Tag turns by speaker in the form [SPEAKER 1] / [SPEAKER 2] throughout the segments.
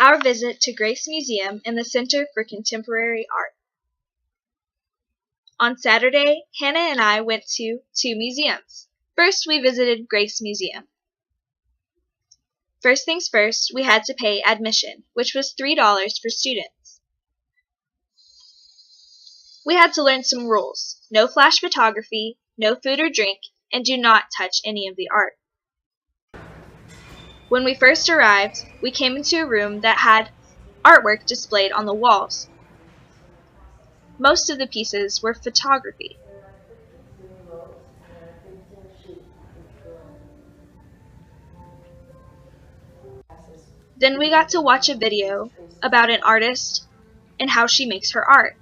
[SPEAKER 1] Our visit to Grace Museum and the Center for Contemporary Art. On Saturday, Hannah and I went to 2 museums. First, we visited Grace Museum. First things first, we had to pay admission, which was $3 for students. We had to learn some rules: no flash photography, no food or drink, and do not touch any of the art. When we first arrived, we came into a room that had artwork displayed on the walls. Most of the pieces were photography. Then we got to watch a video about an artist and how she makes her art.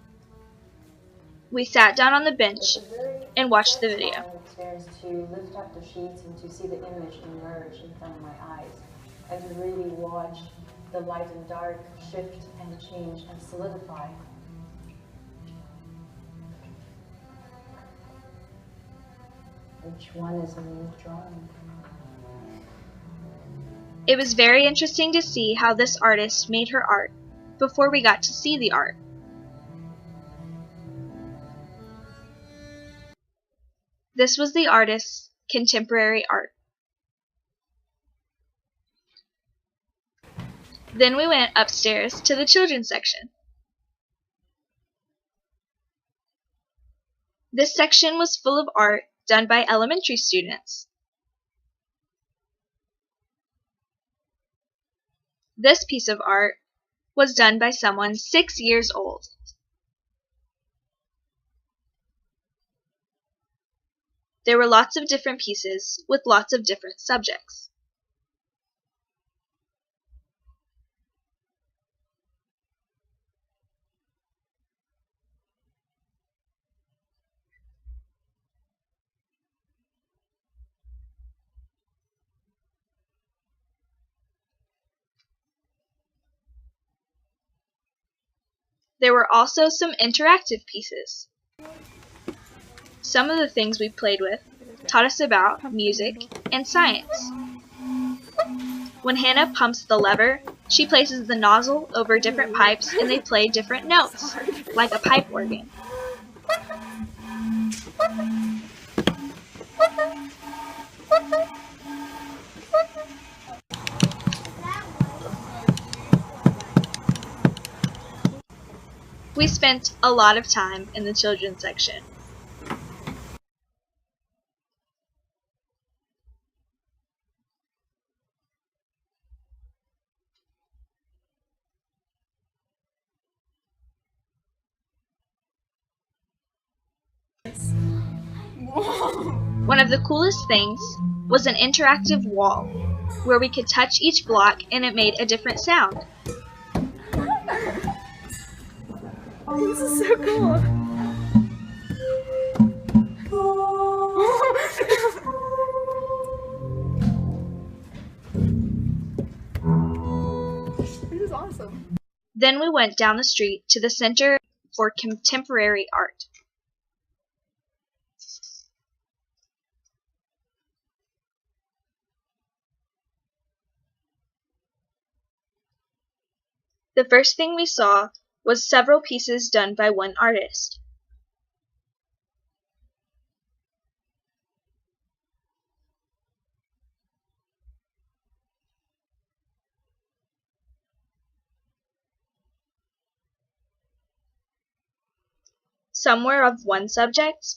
[SPEAKER 1] We sat down on the bench and watched the video.
[SPEAKER 2] Experience to lift up the sheets and to see the image emerge in front of my eyes, and to really watch the light and dark shift and change and solidify. Which one is a new drawing?
[SPEAKER 1] It was very interesting to see how this artist made her art before we got to see the art. This was the artist's contemporary art. Then we went upstairs to the children's section. This section was full of art done by elementary students. This piece of art was done by someone 6 years old. There were lots of different pieces with lots of different subjects. There were also some interactive pieces. Some of the things we played with taught us about music and science. When Hannah pumps the lever, she places the nozzle over different pipes and they play different notes, like a pipe organ. We spent a lot of time in the children's section. One of the coolest things was an interactive wall where we could touch each block and it made a different sound.
[SPEAKER 3] Oh, this is so cool. This is awesome.
[SPEAKER 1] Then we went down the street to the Center for Contemporary Art. The first thing we saw was several pieces done by one artist. Some were of one subject,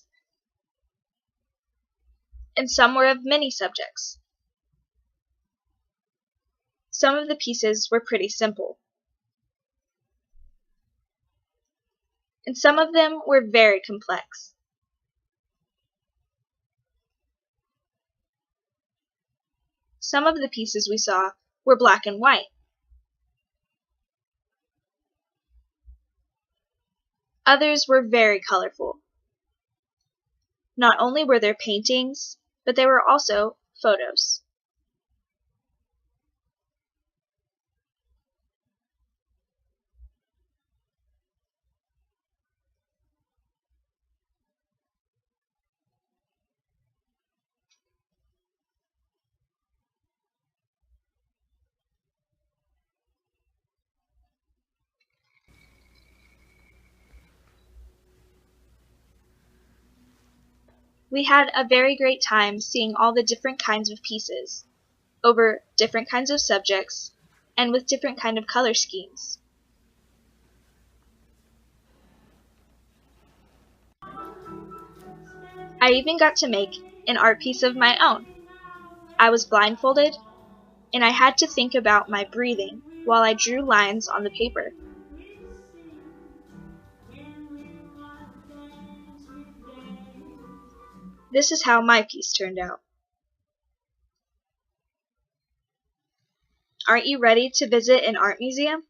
[SPEAKER 1] and some were of many subjects. Some of the pieces were pretty simple, and some of them were very complex. Some of the pieces we saw were black and white. Others were very colorful. Not only were there paintings, but there were also photos. We had a very great time seeing all the different kinds of pieces, over different kinds of subjects, and with different kind of color schemes. I even got to make an art piece of my own. I was blindfolded, and I had to think about my breathing while I drew lines on the paper. This is how my piece turned out. Aren't you ready to visit an art museum?